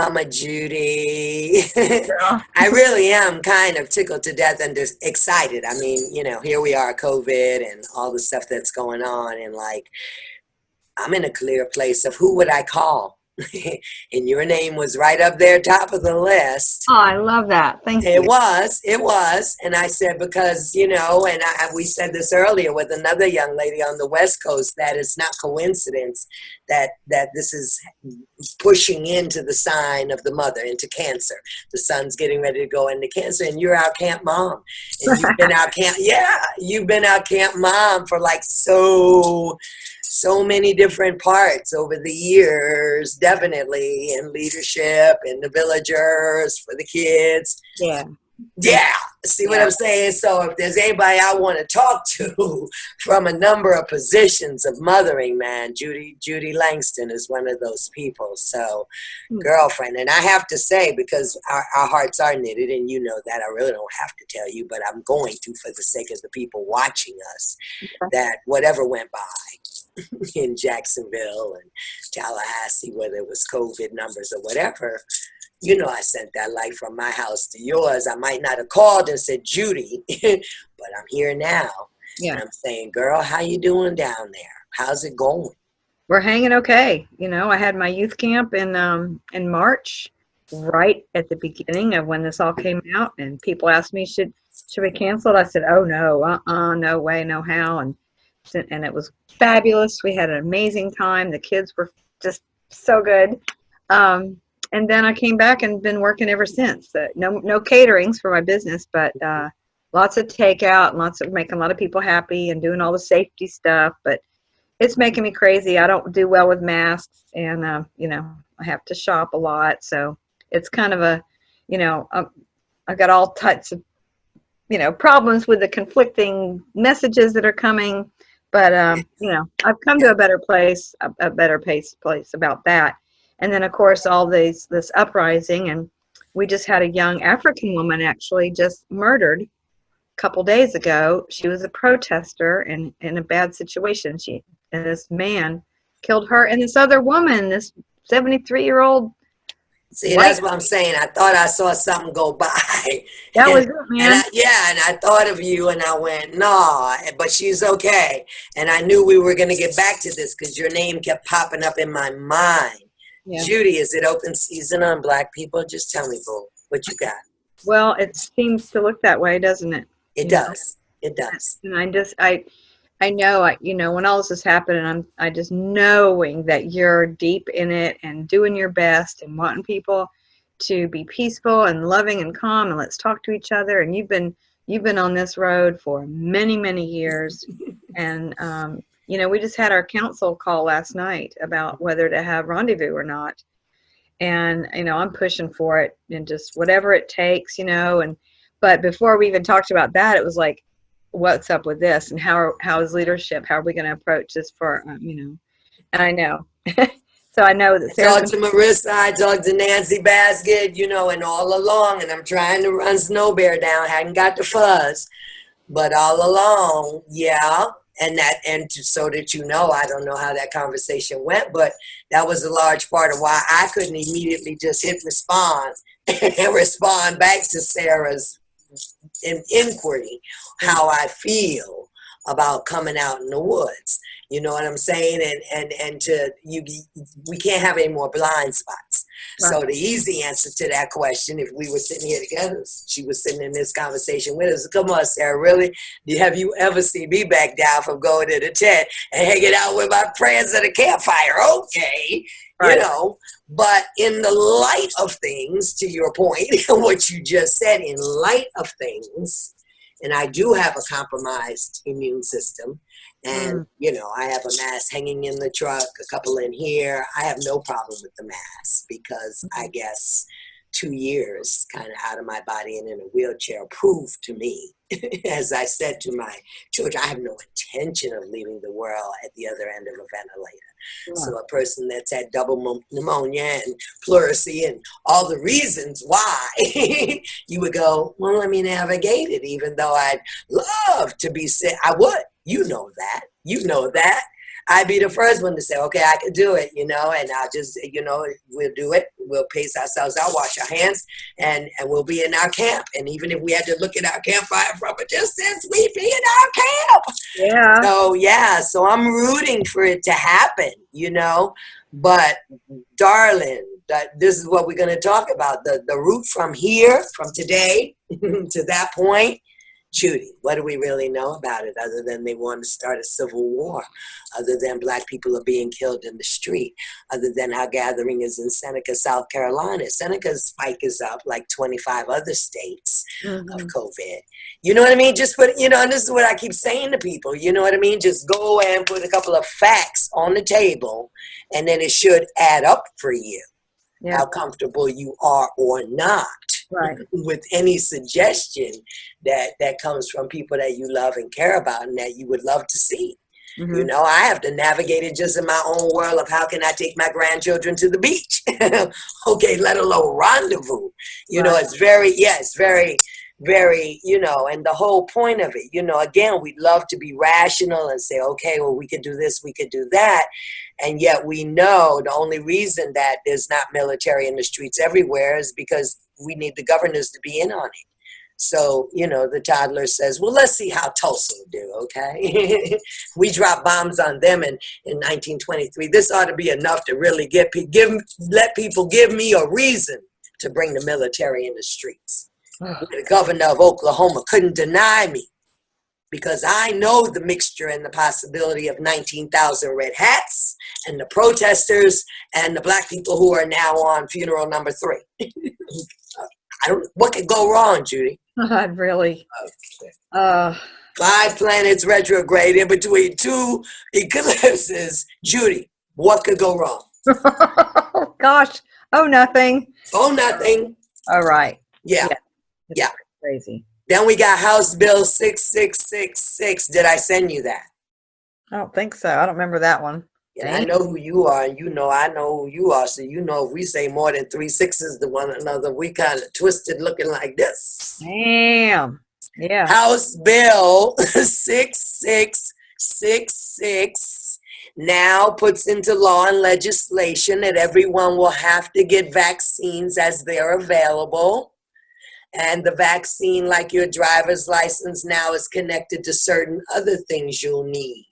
Mama Judy. Girl. I really am kind of tickled to death and just excited. I mean, here we are, COVID and all the stuff that's going on. And like, I'm in a clear place of who would I call? And your name was right up there, top of the list. Oh, I love that. Thank It you. was. And I said, because, and we said this earlier with another young lady on the West Coast, that it's not coincidence that this is pushing into the sign of the mother, into Cancer. The sun's getting ready to go into Cancer, and you're our camp mom. And you've been our camp mom for like so many different parts over the years, definitely in leadership, in the villagers, for the kids. Yeah. See what I'm saying? So if there's anybody I want to talk to from a number of positions of mothering, man, Judy Langston is one of those people. So girlfriend, and I have to say, because our hearts are knitted, and you know that, I really don't have to tell you, but I'm going to for the sake of the people watching us, that whatever went by in Jacksonville and Tallahassee, whether it was COVID numbers or whatever, I sent that light from my house to yours. I might not have called and said, Judy, but I'm here now. Yeah. And I'm saying, girl, how you doing down there? How's it going? We're hanging okay. I had my youth camp in March, right at the beginning of when this all came out, and people asked me, should we cancel it? I said, oh no, no way, no how. And it was fabulous. We had an amazing time. The kids were just so good. And then I came back and been working ever since. No caterings for my business, but lots of takeout, and lots of making a lot of people happy and doing all the safety stuff. But it's making me crazy. I don't do well with masks, and I have to shop a lot. So it's kind of I've got all types of problems with the conflicting messages that are coming. But I've come to a better place, a better place about that. And then, of course, all this uprising, and we just had a young African woman actually just murdered a couple days ago. She was a protester in a bad situation. And this man killed her and this other woman, this 73-year-old. See, that's what I'm saying. I thought I saw something go by. That was it, man. And I thought of you, and I went, nah, but she's okay. And I knew we were going to get back to this because your name kept popping up in my mind. Yeah. Judy, is it open season on Black people? Just tell me, boo, what you got. Well, it seems to look that way, doesn't it? It does. It does. And I know, when all this is happening, I just knowing that you're deep in it and doing your best and wanting people to be peaceful and loving and calm, and let's talk to each other. And you've been on this road for many, many years. And, we just had our council call last night about whether to have rendezvous or not. And, I'm pushing for it and just whatever it takes, but before we even talked about that, it was like, what's up with this, and how is leadership? How are we going to approach this for, and I know. So I know that I talked to Marissa, I talked to Nancy Basket, and all along, and I'm trying to run Snow Bear down, hadn't got the fuzz, but all along, yeah. And so that I don't know how that conversation went, but that was a large part of why I couldn't immediately just hit respond and respond back to Sarah's inquiry, how I feel about coming out in the woods. You know what I'm saying? And we can't have any more blind spots. Right. So the easy answer to that question, if we were sitting here together, she was sitting in this conversation with us. Come on, Sarah, really? Have you ever seen me back down from going to the tent and hanging out with my friends at a campfire? Okay. Right. But in the light of things, to your point, what you just said, in light of things, and I do have a compromised immune system, and, I have a mask hanging in the truck, a couple in here. I have no problem with the mask because I guess 2 years kind of out of my body and in a wheelchair proved to me, as I said to my children, I have no intention of leaving the world at the other end of a ventilator. Yeah. So a person that's had double pneumonia and pleurisy and all the reasons why, you would go, well, let me navigate it, even though I'd love to be sick. I would. You know that. I'd be the first one to say, okay, I can do it, and I'll just, we'll do it. We'll pace ourselves out, wash our hands, and we'll be in our camp. And even if we had to look at our campfire from a distance, we'd be in our camp. Yeah. So I'm rooting for it to happen, but darling, this is what we're going to talk about. The route from here, from today to that point. Judy, what do we really know about it other than they want to start a civil war, other than Black people are being killed in the street, other than our gathering is in Seneca, South Carolina. Seneca's spike is up like 25 other states of COVID. You know what I mean? Just put, and this is what I keep saying to people, you know what I mean? Just go and put a couple of facts on the table, and then it should add up for you. Yeah. How comfortable you are or not. Right. With any suggestion that comes from people that you love and care about and that you would love to see. Mm-hmm. I have to navigate it just in my own world of how can I take my grandchildren to the beach? Okay, let alone rendezvous. It's very, very, and the whole point of it, again, we'd love to be rational and say, okay, well, we could do this, we could do that. And yet we know the only reason that there's not military in the streets everywhere is because we need the governors to be in on it. So, the toddler says, well, let's see how Tulsa will do, okay? We dropped bombs on them in 1923. This ought to be enough to really let people give me a reason to bring the military in the streets. The governor of Oklahoma couldn't deny me because I know the mixture and the possibility of 19,000 red hats and the protesters and the Black people who are now on funeral number 3. What could go wrong, Judy? Really? Okay. 5 planets retrograde in between 2 eclipses. Judy, what could go wrong? Oh, gosh. Oh, nothing. Oh, nothing. All right. Yeah. Yeah. Crazy. Then we got House Bill 6666. Did I send you that? I don't think so. I don't remember that one. Yeah, I know who you are, and I know who you are. So if we say more than 3 6s to one another, we kind of twisted looking like this. Damn. Yeah. House Bill 6666 now puts into law and legislation that everyone will have to get vaccines as they're available. And the vaccine, like your driver's license, now is connected to certain other things you'll need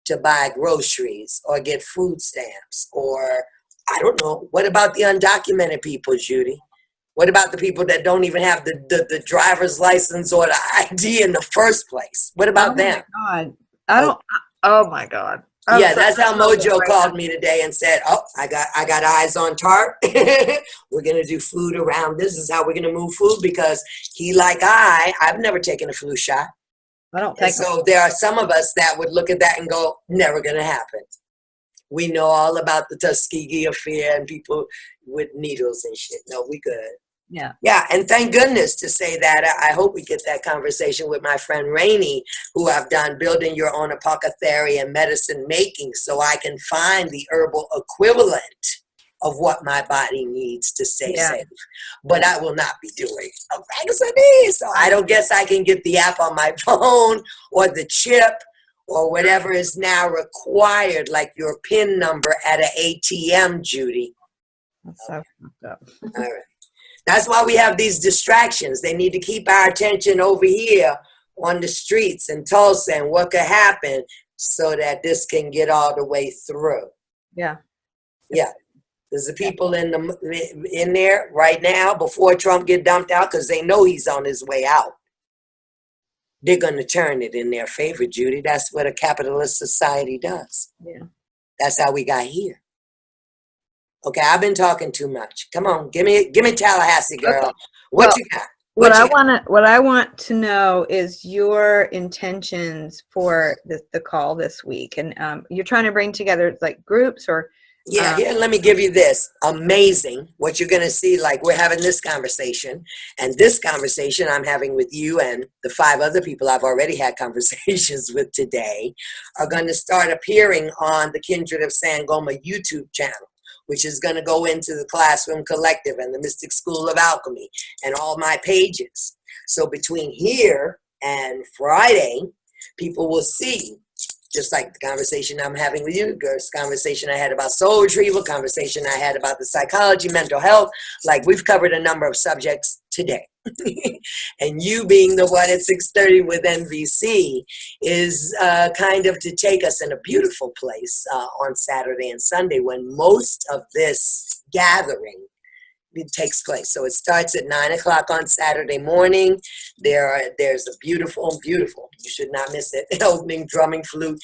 to buy groceries or get food stamps or, I don't know. What about the undocumented people, Judy? What about the people that don't even have the driver's license or the ID in the first place? What about them? My God. Oh my God. Yeah, that's how Mojo called me today and said, oh, I got eyes on TARP. We're going to do food around. This is how we're going to move food because he, like I've never taken a flu shot. I don't think so. There are some of us that would look at that and go, never going to happen. We know all about the Tuskegee affair and people with needles and shit. No, we good. Yeah. Yeah, and thank goodness to say that. I hope we get that conversation with my friend Rainey, who I've done building your own apothecary and medicine making so I can find the herbal equivalent of what my body needs to stay safe. But I will not be doing a vaccine. So I don't guess I can get the app on my phone or the chip or whatever is now required, like your PIN number at an ATM, Judy. That's so fucked up. All right. That's why we have these distractions. They need to keep our attention over here on the streets in Tulsa and what could happen so that this can get all the way through. Yeah. Yeah. There's the people in there right now before Trump get dumped out because they know he's on his way out. They're going to turn it in their favor, Judy. That's what a capitalist society does. Yeah. That's how we got here. Okay, I've been talking too much. Come on, give me Tallahassee, girl. Okay. What you got? What I want to know is your intentions for the call this week, and you're trying to bring together like groups or. Yeah, here, let me give you this. Amazing. What you're going to see, like we're having this conversation, and this conversation I'm having with you and the 5 other people I've already had conversations with today are going to start appearing on the Kindred of Sangoma YouTube channel, which is going to go into the Classroom Collective and the Mystic School of Alchemy and all my pages. So between here and Friday, people will see just like the conversation I'm having with you, girls, conversation I had about soul retrieval, conversation I had about the psychology, mental health. Like, we've covered a number of subjects today. And you being the one at 6:30 with NVC is kind of to take us in a beautiful place on Saturday and Sunday, when most of this gathering it takes place. So it starts at 9 o'clock on Saturday morning. There's a beautiful, beautiful, you should not miss it, opening drumming flute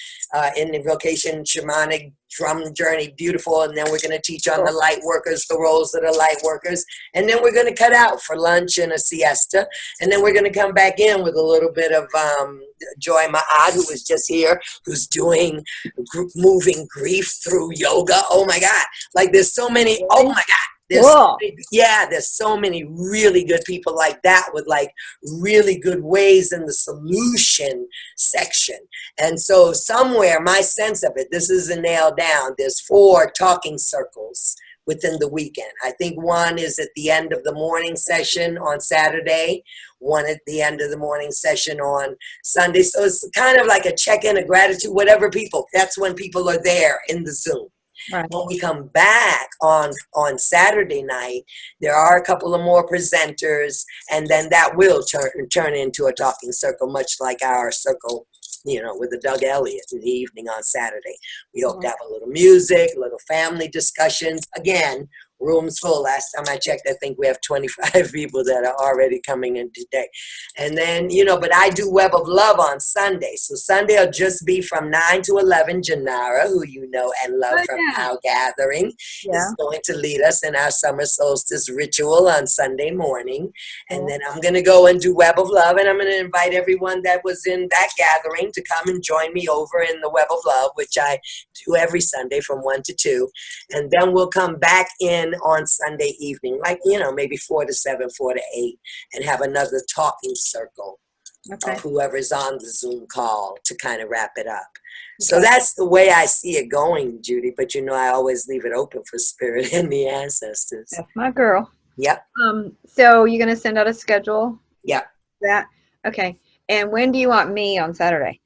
in the vocation shamanic drum journey, beautiful. And then we're going to teach on the light workers, the roles of the light workers. And then we're going to cut out for lunch and a siesta. And then we're going to come back in with a little bit of Joy Ma'ad, who was just here, who's doing moving grief through yoga. Oh my God. Like, there's so many, oh my God. There's so many really good people like that, with like really good ways in the solution section. And so somewhere, my sense of it, this isn't nailed down, there's 4 talking circles within the weekend. I think one is at the end of the morning session on Saturday, one at the end of the morning session on Sunday. So it's kind of like a check-in, a gratitude, whatever people, that's when people are there in the Zoom. Right. When we come back on Saturday night, there are a couple of more presenters, and then that will turn into a talking circle, much like our circle, with the Doug Elliott in the evening on Saturday. We hope to have a little music, a little family discussions. Again, room's full. Last time I checked, I think we have 25 people that are already coming in today. And then, but I do Web of Love on Sunday. So Sunday will just be from 9 to 11. Janara, who you know and love from our gathering, is going to lead us in our summer solstice ritual on Sunday morning. And then I'm going to go and do Web of Love, and I'm going to invite everyone that was in that gathering to come and join me over in the Web of Love, which I do every Sunday from 1 to 2. And then we'll come back in on Sunday evening, like, maybe 4 to 7, 4 to 8, and have another talking circle of whoever's on the Zoom call to kind of wrap it up. So that's the way I see it going, Judy. But I always leave it open for spirit and the ancestors. That's my girl. Yep. So you're going to send out a schedule? Yep. That? Okay. And when do you want me on Saturday?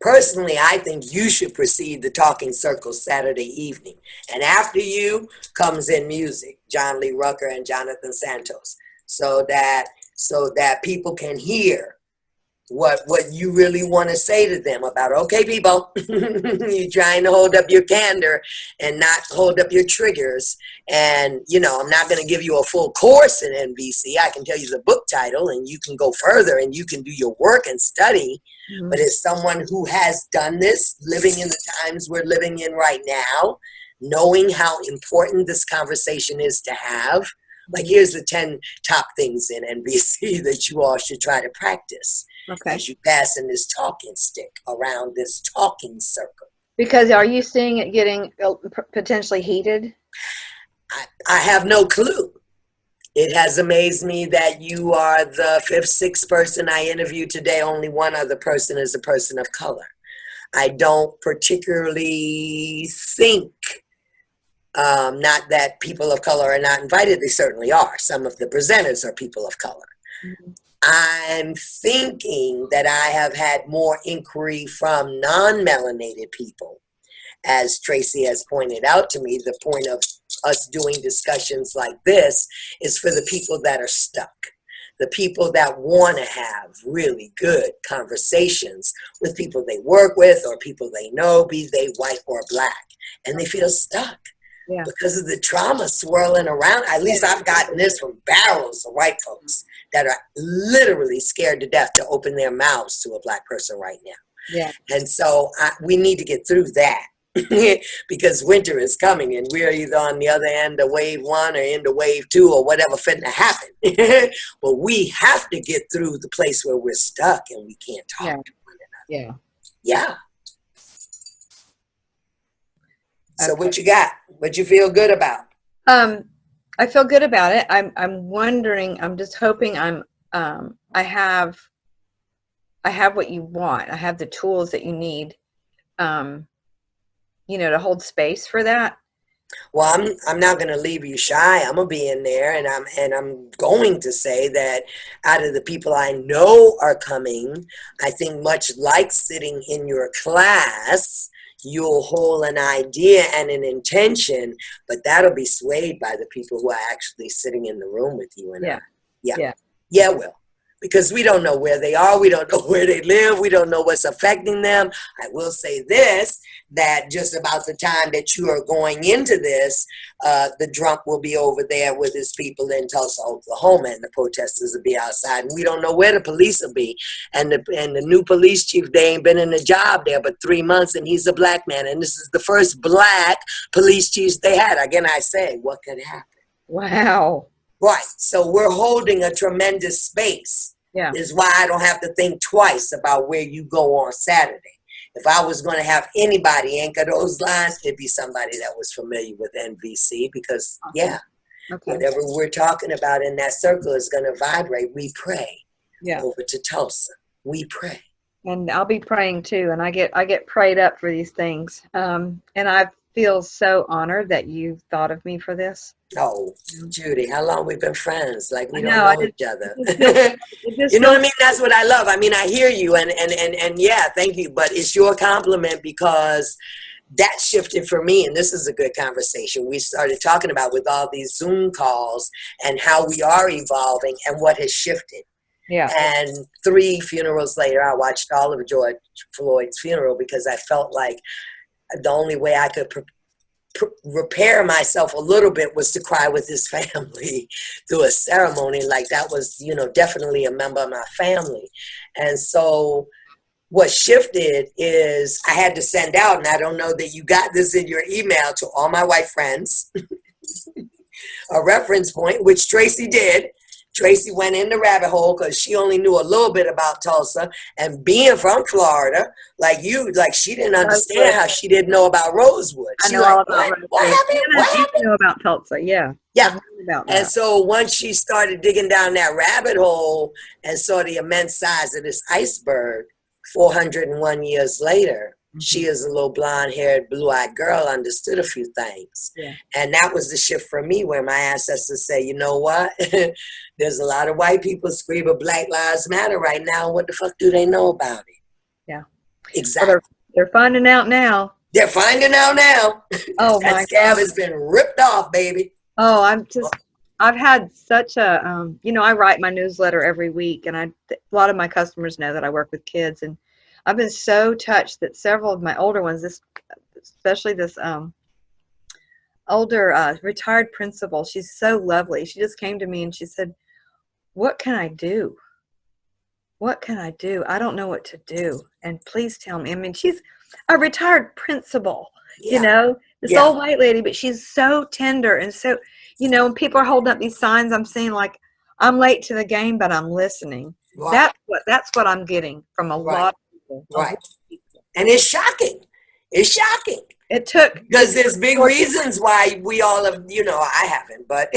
Personally, I think you should precede the talking circle Saturday evening. And after you comes in music, John Lee Rucker and Jonathan Santos, so that people can hear what you really want to say to them about, okay, people, you're trying to hold up your candor and not hold up your triggers. And, I'm not going to give you a full course in NVC. I can tell you the book title, and you can go further and you can do your work and study. Mm-hmm. But as someone who has done this, living in the times we're living in right now, knowing how important this conversation is to have, like, here's the 10 top things in NVC that you all should try to practice as you pass in this talking stick around this talking circle. Because are you seeing it getting potentially heated? I have no clue. It has amazed me that you are the 5th, 6th person I interviewed today. Only one other person is a person of color. I don't particularly think, not that people of color are not invited, they certainly are. Some of the presenters are people of color. Mm-hmm. I'm thinking that I have had more inquiry from non-melanated people. As Tracy has pointed out to me, the point of us doing discussions like this is for the people that are stuck, the people that want to have really good conversations with people they work with or people they know, be they white or black, and they feel stuck. Yeah. Because of the trauma swirling around. At least I've gotten this from barrels of white folks that are literally scared to death to open their mouths to a black person right now. Yeah. And so we need to get through that because winter is coming and we're either on the other end of wave 1 or into wave 2 or whatever finna happen. But we have to get through the place where we're stuck and we can't talk to one another. Yeah. So what you got? What you feel good about? I feel good about it. I'm wondering, I'm just hoping I have what you want. I have the tools that you need, to hold space for that. Well, I'm not going to leave you shy. I'm gonna be in there, and I'm going to say that out of the people I know are coming, I think much like sitting in your class, you'll hold an idea and an intention, but that'll be swayed by the people who are actually sitting in the room with you and I. Yeah. Yeah, Yeah. yeah, Will. Because we don't know where they are, we don't know where they live, we don't know what's affecting them. I will say this, that just about the time that you are going into this, the drunk will be over there with his people in Tulsa, Oklahoma, and the protesters will be outside. And we don't know where the police will be. And the new police chief, they ain't been in the job there but 3 months, and he's a black man. And this is the first black police chief they had. Again, I say, what could happen? Wow. Right. So we're holding a tremendous space. Yeah. Is why I don't have to think twice about where you go on Saturday. If I was going to have anybody anchor those lines, it'd be somebody that was familiar with NVC because, yeah, Okay. whatever we're talking about in that circle is going to vibrate. We pray over to Tulsa. We pray. And I'll be praying too. And I get prayed up for these things. And I feel so honored that you thought of me for this. Oh, Judy, how long we've been friends? Like we don't know each other. You know what I mean? That's what I love. I mean, I hear you and yeah, thank you. But it's your compliment because that shifted for me. And this is a good conversation. We started talking about with all these Zoom calls and how we are evolving and what has shifted. Yeah. And 3 funerals later, I watched all of George Floyd's funeral because I felt like the only way I could repair myself a little bit was to cry with his family through a ceremony. Like that was, you know, definitely a member of my family. And so what shifted is I had to send out, and I don't know that you got this in your email, to all my white friends, a reference point, which Tracy did. Tracy went in the rabbit hole because she only knew a little bit about Tulsa, and being from Florida, like you, like she didn't understand how she didn't know about Rosewood. I She know like, all about Rosewood. What happened? What happened? You know about Tulsa, yeah. Yeah. About that. And so once she started digging down that rabbit hole and saw the immense size of this iceberg, 401 years later, she is a little blonde-haired, blue-eyed girl, understood a few things. Yeah. And that was the shift for me where my ancestors say, you know what? There's a lot of white people screaming Black Lives Matter right now. What the fuck do they know about it? Yeah. Exactly. Well, they're finding out now. They're finding out now. Oh, that scab has been ripped off, baby. Oh, I've had such a, you know, I write my newsletter every week, and a lot of my customers know that I work with kids, and I've been so touched that several of my older ones, especially this older retired principal, she's so lovely. She just came to me and she said, what can I do? What can I do? I don't know what to do. And please tell me. I mean, she's a retired principal, you know, this old white lady, but she's so tender. And so, you know, people are holding up these signs. I'm seeing like, I'm late to the game, but I'm listening. Right. That's what I'm getting from a lot of people. Right. And it's shocking. It's shocking. It took. Because there's big reasons why we all have, you know, I haven't, but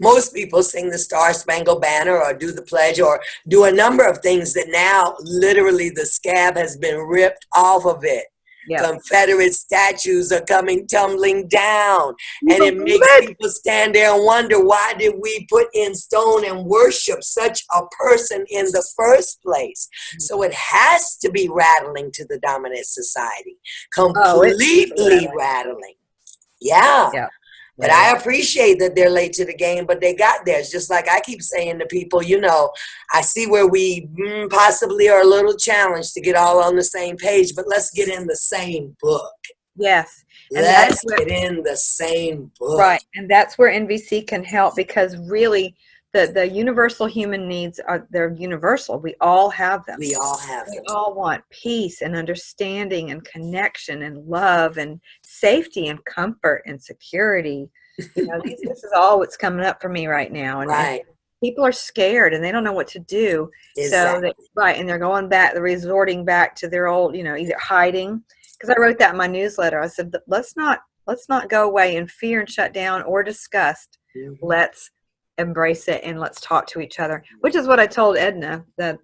most people sing the Star Spangled Banner or do the pledge or do a number of things that now literally the scab has been ripped off of it. Yep. Confederate statues are coming tumbling down, and it makes people stand there and wonder, why did we put in stone and worship such a person in the first place? So it has to be rattling to the dominant society, completely rattling. Yeah. But I appreciate that they're late to the game, but they got there. It's just like I keep saying to people, you know, I see where we possibly are a little challenged to get all on the same page, but let's get in the same book. Yes. And let's get in the same book. Right. And that's where NVC can help, because really the universal human needs they're universal. We all have them. We all have them. We all want peace and understanding and connection and love and safety and comfort and security. You know, this is all what's coming up for me right now. And, and people are scared and they don't know what to do. Exactly. So and they're going back, they're resorting back to their old, you know, either hiding. Because I wrote that in my newsletter. I said, let's not go away in fear and shut down or disgust. Mm-hmm. Let's embrace it and let's talk to each other, which is what I told Edna, the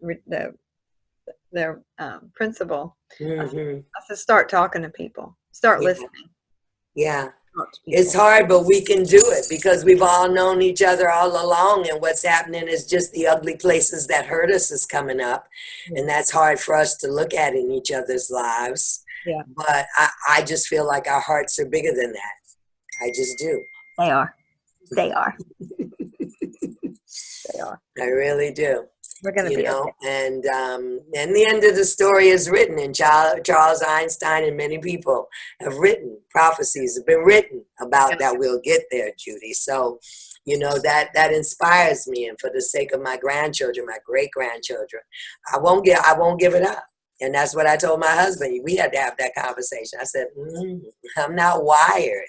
principal. Mm-hmm. I said, start talking to people, start listening. Yeah. talk to It's people. hard, but we can do it because we've all known each other all along. And what's happening is just the ugly places that hurt us is coming up. Yeah. And that's hard for us to look at in each other's lives. Yeah. But I just feel like our hearts are bigger than that. I just do. They are. They are. They are. I really do. We're going to be okay. And the end of the story is written, and Charles Einstein and many people have written, prophecies have been written about that we'll get there, Judy. So, that inspires me, and for the sake of my grandchildren, my great-grandchildren, I won't give it up. And that's what I told my husband. We had to have that conversation. I said, I'm not wired.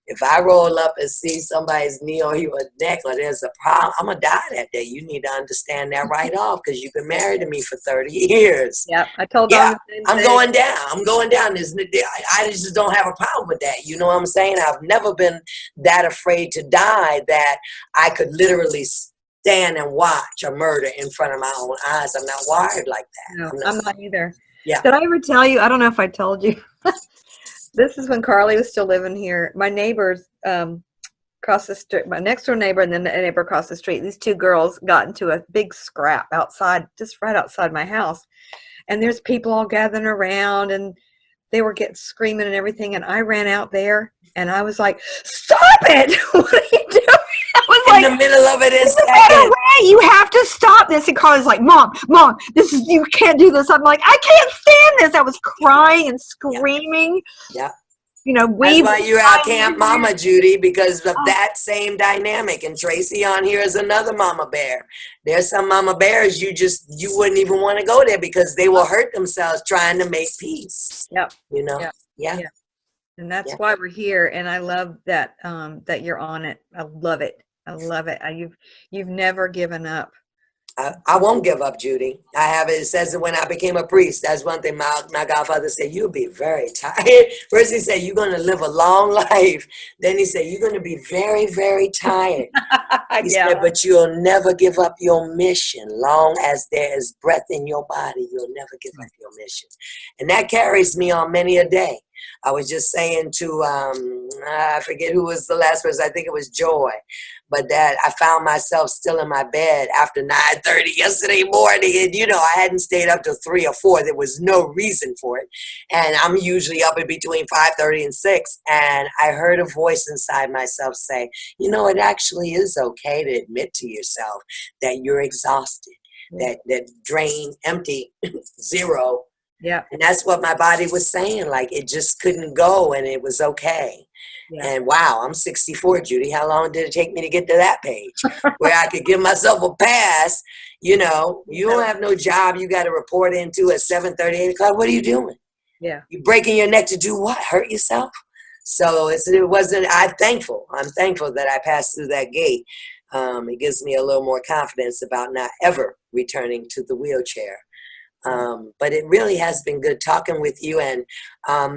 If I roll up and see somebody's knee or your neck or there's a problem, I'm going to die that day. You need to understand that right off because you've been married to me for 30 years. Yeah, I told Don the same I'm thing. going down. I'm going down. I just don't have a problem with that. You know what I'm saying? I've never been that afraid to die that I could literally stand and watch a murder in front of my own eyes. I'm not wired like that. No, I'm not either. Yeah. Did I ever tell you? I don't know if I told you. This is when Carly was still living here. My neighbors across the street, my next door neighbor and then the neighbor across the street, these two girls got into a big scrap outside, just right outside my house. And there's people all gathering around and they were getting screaming and everything. And I ran out there and I was like, stop it. What are you doing? I was in the middle of it in seconds. You have to stop this. And Carly's like, Mom, you can't do this. I'm like, I can't stand this. I was crying and screaming. Yeah. That's why you're at Camp Momma, Judy, because of that same dynamic. And Tracy on here is another mama bear. There's some mama bears you wouldn't even want to go there because they will hurt themselves trying to make peace. Yep. Yeah. And that's why we're here. And I love that that you're on it. I love it. You've never given up. I won't give up, Judy. It says that when I became a priest, that's one thing my godfather said, you'll be very tired. First he said, you're going to live a long life. Then he said, you're going to be very, very tired. He said, but you'll never give up your mission. Long as there is breath in your body, you'll never give up your mission. And that carries me on many a day. I was just saying to, I forget who was the last person, I think it was Joy, but that I found myself still in my bed after 9:30 yesterday morning. And, I hadn't stayed up till 3 or 4. There was no reason for it. And I'm usually up in between 5:30 and 6. And I heard a voice inside myself say, it actually is okay to admit to yourself that you're exhausted, that drain, empty, zero. Yeah. And that's what my body was saying. Like it just couldn't go and it was okay. Yeah. And wow, I'm 64, Judy. How long did it take me to get to that page where I could give myself a pass? You don't have no job you got to report into at 7:30, 8 o'clock. What are you doing? Yeah. You breaking your neck to do what? Hurt yourself? So it wasn't, I'm thankful that I passed through that gate. It gives me a little more confidence about not ever returning to the wheelchair. But it really has been good talking with you, and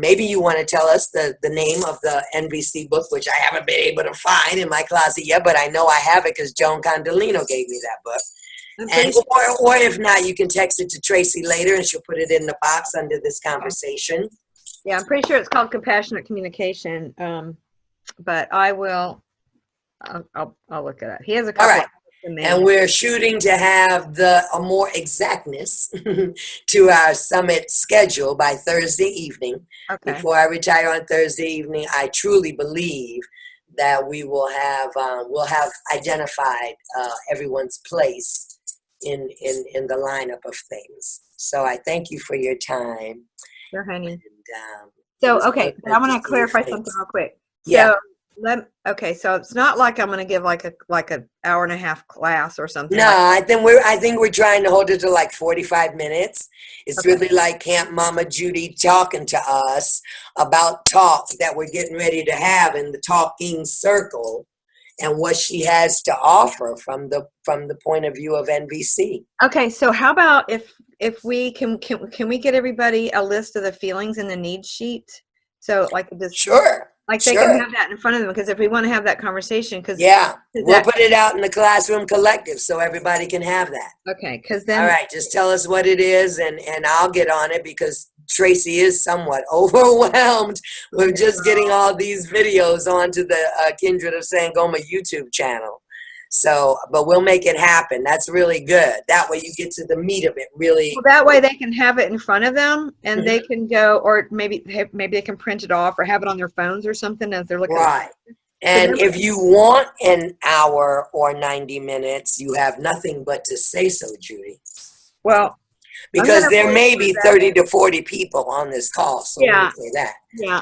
maybe you want to tell us the name of the NVC book, which I haven't been able to find in my closet yet, but I know I have it because Joan Condolino gave me that book. And, or if not, you can text it to Tracy later and she'll put it in the box under this conversation. Yeah, I'm pretty sure it's called Compassionate Communication, but I'll look it up. He has a couple. All right. And we're shooting to have a more exactness to our summit schedule by Thursday evening. Okay. Before I retire on Thursday evening, I truly believe that we will have we'll have identified everyone's place in the lineup of things. So I thank you for your time. Sure, honey. And, okay, but I want to clarify something real quick. Yeah. So it's not like I'm going to give like an hour and a half class or something. No, I think we're trying to hold it to like 45 minutes. It's really like Camp Momma Judy talking to us about talk that we're getting ready to have in the talking circle and what she has to offer from the point of view of NVC. Okay, so how about if we can we get everybody a list of the feelings in the needs sheet? So like this. Sure. Like they can Sure. have that in front of them, because if we want to have that conversation, because Yeah. We'll that, put it out in the classroom collective so everybody can have that. okay, because All then, right. Just tell us what it is and I'll get on it because Tracy is somewhat overwhelmed with just getting all these videos onto the Kindred of Sangoma YouTube channel. So, but we'll make it happen. That's really good. That way you get to the meat of it really. well, that way they can have it in front of them, and Mhm. they can go, or maybe they can print it off or have it on their phones or something as they're looking. Right. So And if you want an hour or 90 minutes, you have nothing but to say so, Judy. well, Because there may be 30 to 40 people on this call, so let me say that. Yeah,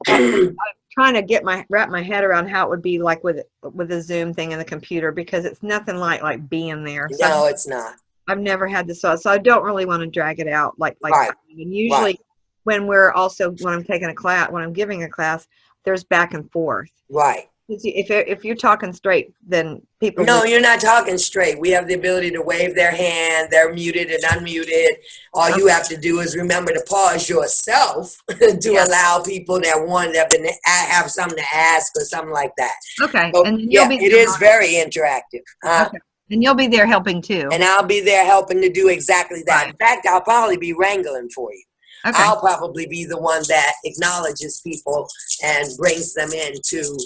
I'm trying to wrap my head around how it would be like with the Zoom thing and the computer, because it's nothing like being there. So No, it's not. I've never had this, so I don't really want to drag it out like Right. that. And usually when I'm taking a class, when I'm giving a class, there's back and forth. Right. If you're talking straight, then people. No, you're not talking straight. We have the ability to wave their hand. They're muted and unmuted. All you have to do is remember to pause yourself to allow people that have something to ask or something like that. Okay. So, And then it is very interactive. Okay. And you'll be there helping too. And I'll be there helping to do exactly that. Right. In fact, I'll probably be wrangling for you. Okay. I'll probably be the one that acknowledges people and brings them into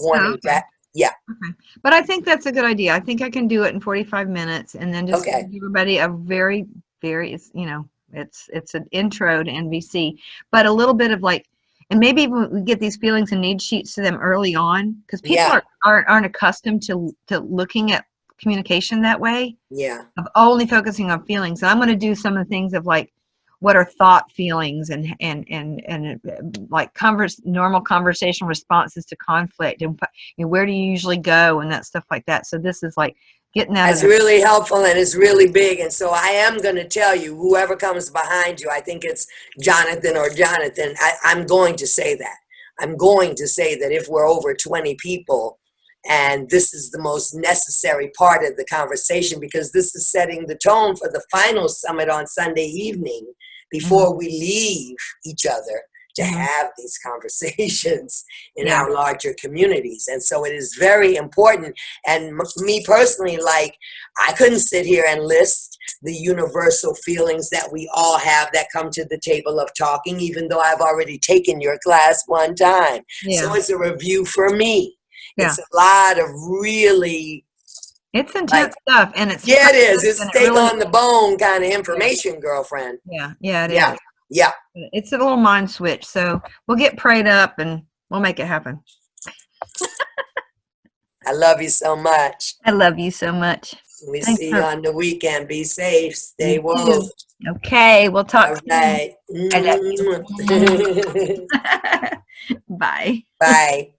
wanting that. Yeah. Okay. But I think that's a good idea. I think I can do it in 45 minutes, and then just give everybody a very, very, it's an intro to NVC, but a little bit of and maybe even we get these feelings and need sheets to them early on, because people aren't accustomed to looking at communication that way. Yeah. Of only focusing on feelings. And I'm going to do some of the things of what are thought, feelings, and normal conversational responses to conflict, and where do you usually go, and that stuff like that. So this is getting that. That's really helpful, and it's really big. And so I am going to tell you, whoever comes behind you, I think it's Jonathan, I'm going to say that. I'm going to say that if we're over 20 people, and this is the most necessary part of the conversation, because this is setting the tone for the final summit on Sunday evening before we leave each other to have these conversations in our larger communities. And so it is very important. And me personally, I couldn't sit here and list the universal feelings that we all have that come to the table of talking, even though I've already taken your class one time. So it's a review for me. It's a lot of really... It's intense stuff, and it's... Yeah, it is. It's steak on the bone kind of information, girlfriend. Yeah, it is. Yeah. It's a little mind switch, so we'll get prayed up, and we'll make it happen. I love you so much. I love you so much. We see you on the weekend. Be safe. Stay woke. Okay, we'll talk soon. Right. Bye. Bye.